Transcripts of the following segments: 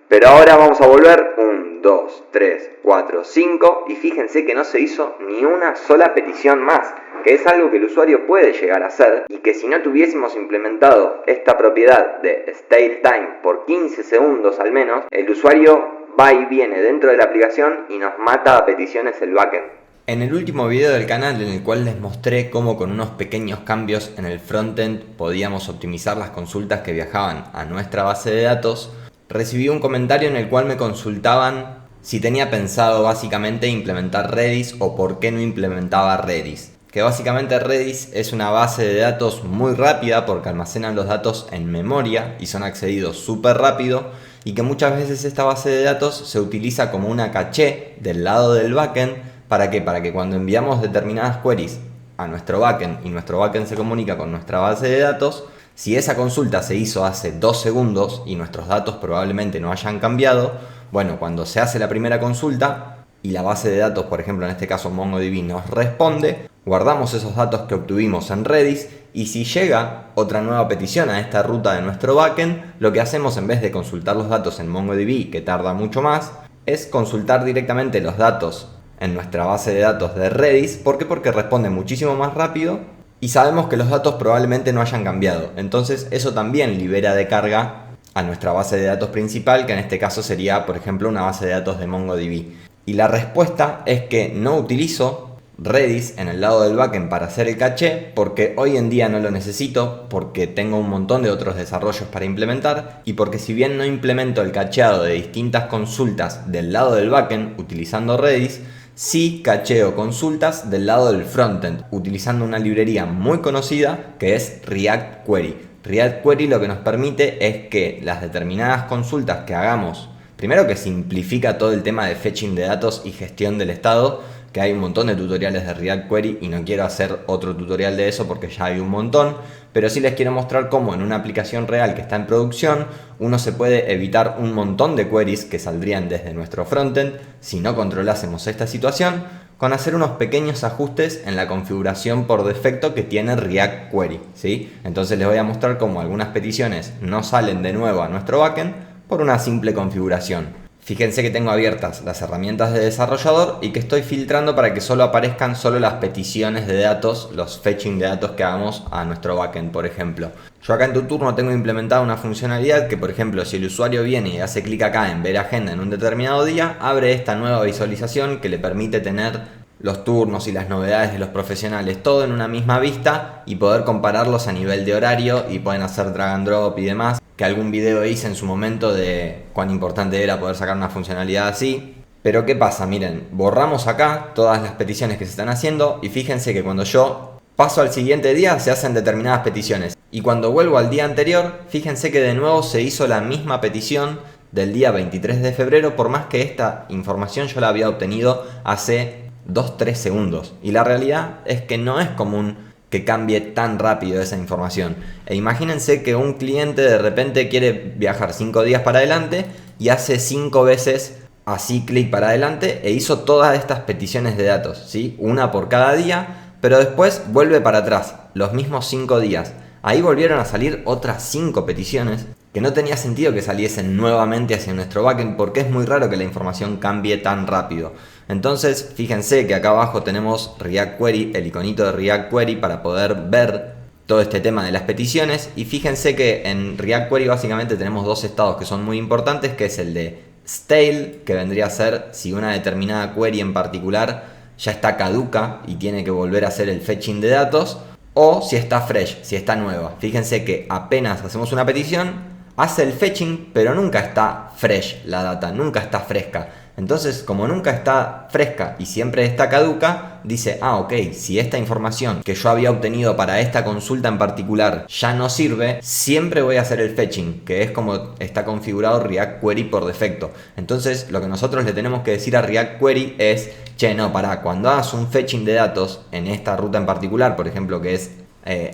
Pero ahora vamos a volver 1, 2, 3, 4, 5 y fíjense que no se hizo ni una sola petición más, que es algo que el usuario puede llegar a hacer y que si no tuviésemos implementado esta propiedad de stay time por 15 segundos al menos, el usuario va y viene dentro de la aplicación y nos mata a peticiones el backend. En el último video del canal en el cual les mostré cómo con unos pequeños cambios en el frontend podíamos optimizar las consultas que viajaban a nuestra base de datos, recibí un comentario en el cual me consultaban si tenía pensado básicamente implementar Redis o por qué no implementaba Redis. Que básicamente Redis es una base de datos muy rápida porque almacenan los datos en memoria y son accedidos súper rápido, y que muchas veces esta base de datos se utiliza como una caché del lado del backend. ¿Para qué? Para que cuando enviamos determinadas queries a nuestro backend y nuestro backend se comunica con nuestra base de datos, si esa consulta se hizo hace 2 segundos y nuestros datos probablemente no hayan cambiado, bueno, cuando se hace la primera consulta y la base de datos, por ejemplo en este caso MongoDB, nos responde, guardamos esos datos que obtuvimos en Redis, y si llega otra nueva petición a esta ruta de nuestro backend, lo que hacemos en vez de consultar los datos en MongoDB, que tarda mucho más, es consultar directamente los datos en nuestra base de datos de Redis. ¿Por qué? Porque responde muchísimo más rápido y sabemos que los datos probablemente no hayan cambiado. Entonces eso también libera de carga a nuestra base de datos principal, que en este caso sería, por ejemplo, una base de datos de MongoDB. Y la respuesta es que no utilizo Redis en el lado del backend para hacer el caché porque hoy en día no lo necesito, porque tengo un montón de otros desarrollos para implementar, y porque si bien no implemento el cacheado de distintas consultas del lado del backend utilizando Redis, sí cacheo consultas del lado del frontend utilizando una librería muy conocida que es React Query. React Query lo que nos permite es que las determinadas consultas que hagamos, primero que simplifica todo el tema de fetching de datos y gestión del estado, que hay un montón de tutoriales de React Query y no quiero hacer otro tutorial de eso porque ya hay un montón, pero sí les quiero mostrar cómo en una aplicación real que está en producción uno se puede evitar un montón de queries que saldrían desde nuestro frontend si no controlásemos esta situación, con hacer unos pequeños ajustes en la configuración por defecto que tiene React Query, ¿sí? Entonces les voy a mostrar cómo algunas peticiones no salen de nuevo a nuestro backend por una simple configuración. Fíjense que tengo abiertas las herramientas de desarrollador y que estoy filtrando para que solo aparezcan solo las peticiones de datos, los fetching de datos que hagamos a nuestro backend, por ejemplo. Yo acá en TuTurno tengo implementada una funcionalidad que, por ejemplo, si el usuario viene y hace clic acá en ver agenda en un determinado día, abre esta nueva visualización que le permite tener los turnos y las novedades de los profesionales todo en una misma vista y poder compararlos a nivel de horario, y pueden hacer drag and drop y demás, que algún video hice en su momento de cuán importante era poder sacar una funcionalidad así. Pero ¿qué pasa? Miren, borramos acá todas las peticiones que se están haciendo y fíjense que cuando yo paso al siguiente día se hacen determinadas peticiones, y cuando vuelvo al día anterior, fíjense que de nuevo se hizo la misma petición del día 23 de febrero, por más que esta información yo la había obtenido hace 2-3 segundos. Y la realidad es que no es común que cambie tan rápido esa información. E imagínense que un cliente de repente quiere viajar 5 días para adelante y hace 5 veces así clic para adelante e hizo todas estas peticiones de datos, ¿sí? Una por cada día, pero después vuelve para atrás, los mismos 5 días. Ahí volvieron a salir otras 5 peticiones que no tenía sentido que saliesen nuevamente hacia nuestro backend, porque es muy raro que la información cambie tan rápido. Entonces fíjense que acá abajo tenemos React Query, el iconito de React Query para poder ver todo este tema de las peticiones, y fíjense que en React Query básicamente tenemos dos estados que son muy importantes, que es el de stale, que vendría a ser si una determinada query en particular ya está caduca y tiene que volver a hacer el fetching de datos, o si está fresh, si está nueva. Fíjense que apenas hacemos una petición hace el fetching, pero nunca está fresh la data, nunca está fresca. Entonces, como nunca está fresca y siempre está caduca, dice, ok, si esta información que yo había obtenido para esta consulta en particular ya no sirve, siempre voy a hacer el fetching, que es como está configurado React Query por defecto. Entonces, lo que nosotros le tenemos que decir a React Query es, che, no, pará, cuando hagas un fetching de datos en esta ruta en particular, por ejemplo, que es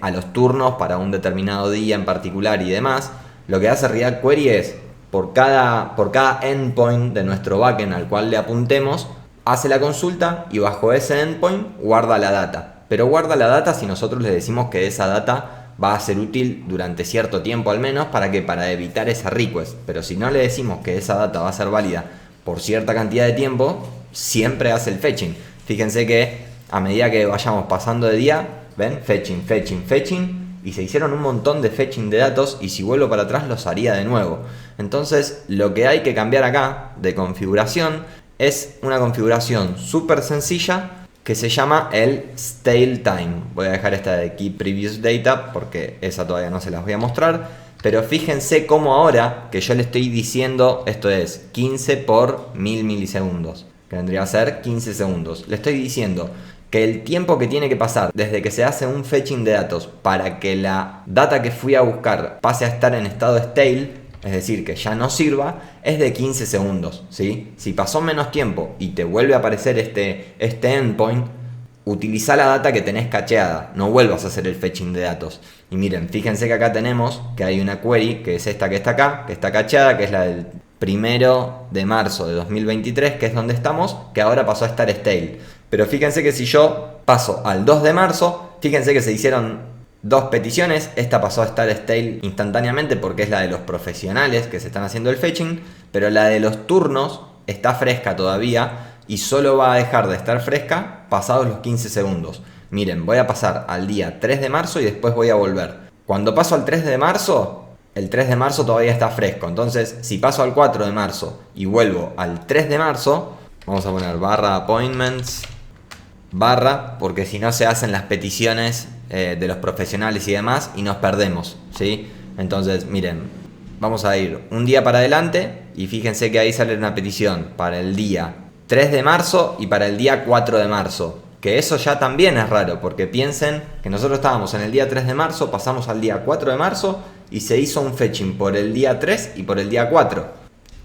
a los turnos para un determinado día en particular y demás, lo que hace React Query es, por cada endpoint de nuestro backend al cual le apuntemos, hace la consulta y bajo ese endpoint guarda la data. Pero guarda la data si nosotros le decimos que esa data va a ser útil durante cierto tiempo al menos para evitar esa request. Pero si no le decimos que esa data va a ser válida por cierta cantidad de tiempo, siempre hace el fetching. Fíjense que a medida que vayamos pasando de día, ven, fetching, fetching, fetching, y se hicieron un montón de fetching de datos, y si vuelvo para atrás los haría de nuevo. Entonces lo que hay que cambiar acá de configuración es una configuración súper sencilla que se llama el stale time. Voy a dejar esta de keep previous data porque esa todavía no se las voy a mostrar, pero fíjense cómo ahora que yo le estoy diciendo, esto es 15 por 1000 milisegundos, que vendría a ser 15 segundos. Le estoy diciendo que el tiempo que tiene que pasar desde que se hace un fetching de datos para que la data que fui a buscar pase a estar en estado stale, es decir, que ya no sirva, es de 15 segundos, ¿sí? Si pasó menos tiempo y te vuelve a aparecer este endpoint, utiliza la data que tenés cacheada, no vuelvas a hacer el fetching de datos. Y miren, fíjense que acá tenemos que hay una query, que es esta que está acá, que está cacheada, que es la del 1 de marzo de 2023, que es donde estamos, que ahora pasó a estar stale. Pero fíjense que si yo paso al 2 de marzo, fíjense que se hicieron dos peticiones. Esta pasó a estar stale instantáneamente porque es la de los profesionales que se están haciendo el fetching, pero la de los turnos está fresca todavía y solo va a dejar de estar fresca pasados los 15 segundos. Miren, voy a pasar al día 3 de marzo y después voy a volver. Cuando paso al 3 de marzo, el 3 de marzo todavía está fresco. Entonces, si paso al 4 de marzo y vuelvo al 3 de marzo, vamos a poner barra appointments, barra, porque si no se hacen las peticiones de los profesionales y demás y nos perdemos, ¿sí? Entonces, miren, vamos a ir un día para adelante y fíjense que ahí sale una petición para el día 3 de marzo y para el día 4 de marzo. Que eso ya también es raro, porque piensen que nosotros estábamos en el día 3 de marzo, pasamos al día 4 de marzo y se hizo un fetching por el día 3 y por el día 4.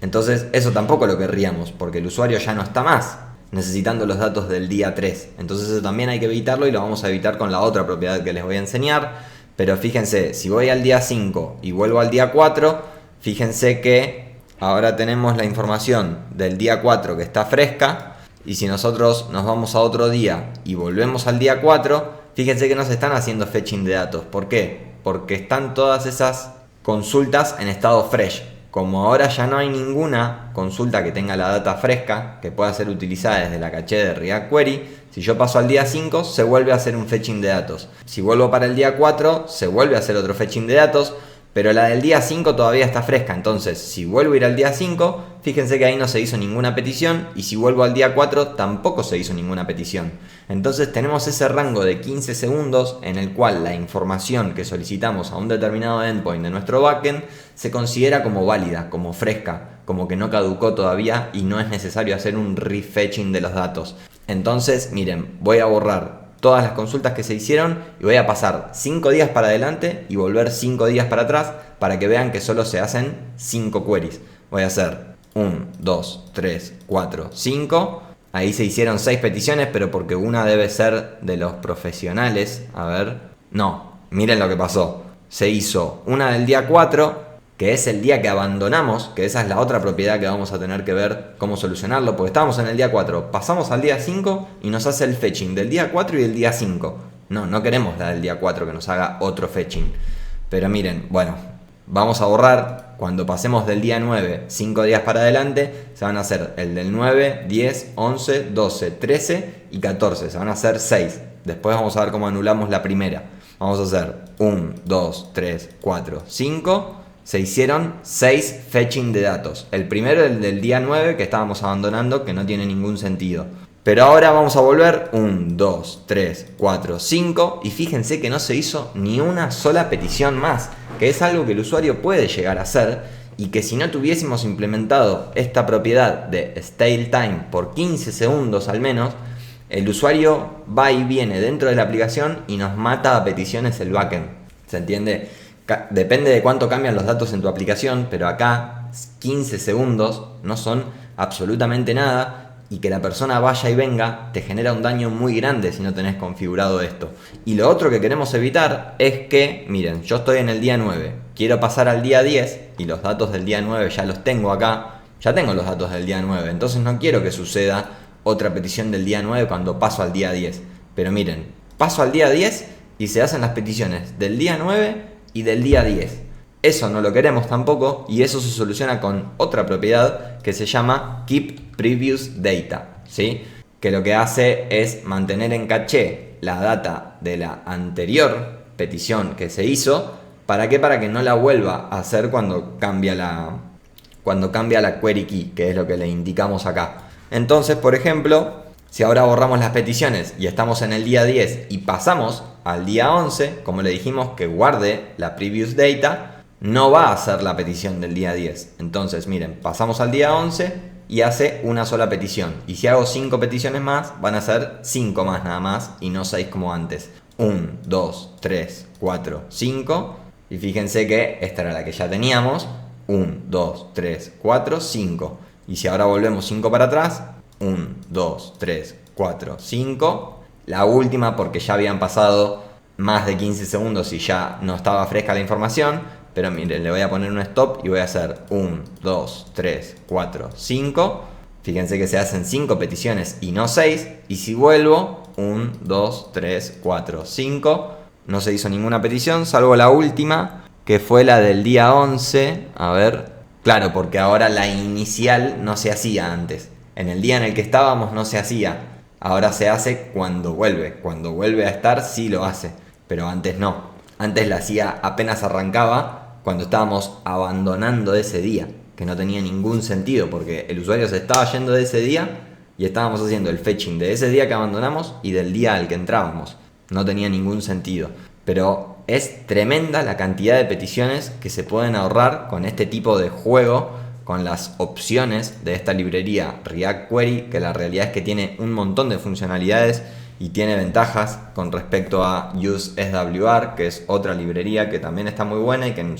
Entonces eso tampoco lo querríamos, porque el usuario ya no está más necesitando los datos del día 3. Entonces eso también hay que evitarlo y lo vamos a evitar con la otra propiedad que les voy a enseñar. Pero fíjense, si voy al día 5 y vuelvo al día 4, fíjense que ahora tenemos la información del día 4 que está fresca. Y si nosotros nos vamos a otro día y volvemos al día 4, fíjense que no se están haciendo fetching de datos. ¿Por qué? Porque están todas esas consultas en estado fresh. Como ahora ya no hay ninguna consulta que tenga la data fresca que pueda ser utilizada desde la caché de React Query, si yo paso al día 5 se vuelve a hacer un fetching de datos. Si vuelvo para el día 4 se vuelve a hacer otro fetching de datos, pero la del día 5 todavía está fresca. Entonces si vuelvo a ir al día 5, fíjense que ahí no se hizo ninguna petición, y si vuelvo al día 4 tampoco se hizo ninguna petición. Entonces tenemos ese rango de 15 segundos en el cual la información que solicitamos a un determinado endpoint de nuestro backend se considera como válida, como fresca, como que no caducó todavía y no es necesario hacer un refetching de los datos. Entonces, miren, voy a borrar todas las consultas que se hicieron y voy a pasar 5 días para adelante y volver 5 días para atrás para que vean que solo se hacen 5 queries. Voy a hacer 1, 2, 3, 4, 5. Ahí se hicieron 6 peticiones, pero porque una debe ser de los profesionales. A ver, no, miren lo que pasó. Se hizo una del día 4, que es el día que abandonamos, que esa es la otra propiedad que vamos a tener que ver cómo solucionarlo, porque estábamos en el día 4, pasamos al día 5 y nos hace el fetching del día 4 y del día 5. No queremos la del día 4 que nos haga otro fetching. Pero miren, bueno, vamos a borrar. Cuando pasemos del día 9, 5 días para adelante, se van a hacer el del 9, 10, 11, 12, 13 y 14. Se van a hacer 6. Después vamos a ver cómo anulamos la primera. Vamos a hacer 1, 2, 3, 4, 5. Se hicieron 6 fetching de datos. El primero, el del día 9, que estábamos abandonando, que no tiene ningún sentido. Pero ahora vamos a volver 1, 2, 3, 4, 5 y fíjense que no se hizo ni una sola petición más, que es algo que el usuario puede llegar a hacer y que si no tuviésemos implementado esta propiedad de stale time por 15 segundos al menos, el usuario va y viene dentro de la aplicación y nos mata a peticiones el backend. ¿Se entiende? Depende de cuánto cambian los datos en tu aplicación, pero acá 15 segundos no son absolutamente nada. Y que la persona vaya y venga te genera un daño muy grande si no tenés configurado esto. Y lo otro que queremos evitar es que, miren, yo estoy en el día 9, quiero pasar al día 10 y los datos del día 9 ya los tengo acá, ya tengo los datos del día 9, entonces no quiero que suceda otra petición del día 9 cuando paso al día 10. Pero miren, paso al día 10 y se hacen las peticiones del día 9 y del día 10. Eso no lo queremos tampoco y eso se soluciona con otra propiedad que se llama Keep Previous Data, ¿sí? Que lo que hace es mantener en caché la data de la anterior petición que se hizo. ¿Para qué? Para que no la vuelva a hacer cuando cambia la query key, que es lo que le indicamos acá. Entonces, por ejemplo, si ahora borramos las peticiones y estamos en el día 10 y pasamos al día 11, como le dijimos que guarde la previous data, no va a hacer la petición del día 10. Entonces, miren, pasamos al día 11 y hace una sola petición. Y si hago 5 peticiones más, van a ser 5 más nada más y no 6 como antes. 1, 2, 3, 4, 5. Y fíjense que esta era la que ya teníamos. 1, 2, 3, 4, 5. Y si ahora volvemos 5 para atrás, 1, 2, 3, 4, 5. La última porque ya habían pasado más de 15 segundos y ya no estaba fresca la información. Pero miren, le voy a poner un stop y voy a hacer 1, 2, 3, 4, 5. Fíjense que se hacen 5 peticiones y no 6. Y si vuelvo, 1, 2, 3, 4, 5. No se hizo ninguna petición, salvo la última, que fue la del día 11. A ver, claro, porque ahora la inicial no se hacía antes. En el día en el que estábamos no se hacía. Ahora se hace cuando vuelve. Cuando vuelve a estar sí lo hace, pero antes no. Antes la hacía apenas arrancaba, cuando estábamos abandonando ese día, que no tenía ningún sentido, porque el usuario se estaba yendo de ese día y estábamos haciendo el fetching de ese día que abandonamos y del día al que entrábamos. No tenía ningún sentido. Pero es tremenda la cantidad de peticiones que se pueden ahorrar con este tipo de juego, con las opciones de esta librería React Query, que la realidad es que tiene un montón de funcionalidades y tiene ventajas con respecto a UseSWR, que es otra librería que también está muy buena y que en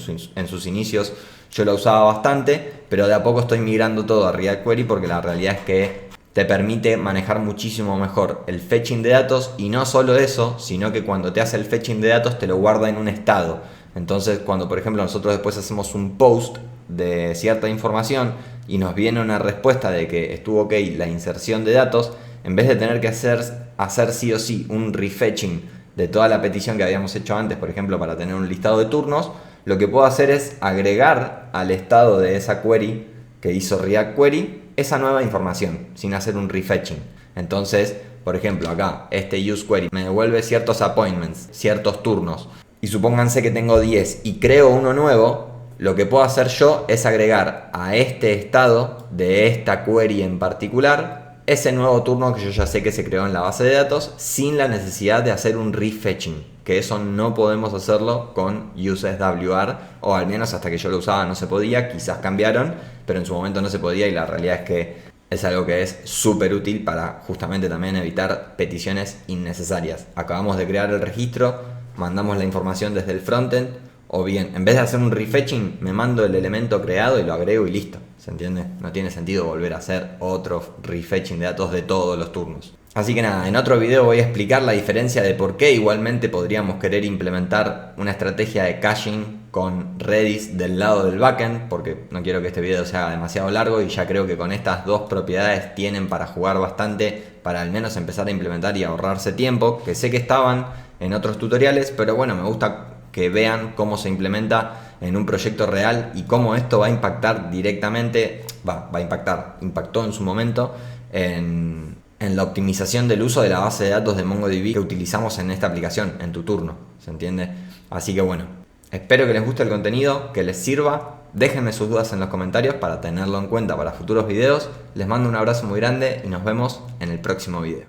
sus inicios yo la usaba bastante, pero de a poco estoy migrando todo a React Query porque la realidad es que te permite manejar muchísimo mejor el fetching de datos, y no solo eso, sino que cuando te hace el fetching de datos te lo guarda en un estado. Entonces, cuando por ejemplo nosotros después hacemos un post de cierta información y nos viene una respuesta de que estuvo ok la inserción de datos, en vez de tener que hacer sí o sí un refetching de toda la petición que habíamos hecho antes, por ejemplo, para tener un listado de turnos, lo que puedo hacer es agregar al estado de esa query que hizo React Query esa nueva información, sin hacer un refetching. Entonces, por ejemplo, acá, este useQuery me devuelve ciertos appointments, ciertos turnos, y supónganse que tengo 10 y creo uno nuevo. Lo que puedo hacer yo es agregar a este estado de esta query en particular ese nuevo turno que yo ya sé que se creó en la base de datos, sin la necesidad de hacer un refetching, que eso no podemos hacerlo con UseSWR, o al menos hasta que yo lo usaba no se podía. Quizás cambiaron, pero en su momento no se podía, y la realidad es que es algo que es súper útil para justamente también evitar peticiones innecesarias. Acabamos de crear el registro, mandamos la información desde el frontend, o bien, en vez de hacer un refetching, me mando el elemento creado y lo agrego y listo. ¿Se entiende? No tiene sentido volver a hacer otro refetching de datos de todos los turnos. Así que nada, en otro video voy a explicar la diferencia de por qué igualmente podríamos querer implementar una estrategia de caching con Redis del lado del backend, porque no quiero que este video se haga demasiado largo y ya creo que con estas dos propiedades tienen para jugar bastante, para al menos empezar a implementar y ahorrarse tiempo, que sé que estaban en otros tutoriales, pero bueno, me gusta que vean cómo se implementa en un proyecto real y cómo esto va a impactar directamente, impactó en su momento en la optimización del uso de la base de datos de MongoDB que utilizamos en esta aplicación, en tu turno, ¿se entiende? Así que bueno, espero que les guste el contenido, que les sirva. Déjenme sus dudas en los comentarios para tenerlo en cuenta para futuros videos. Les mando un abrazo muy grande y nos vemos en el próximo video.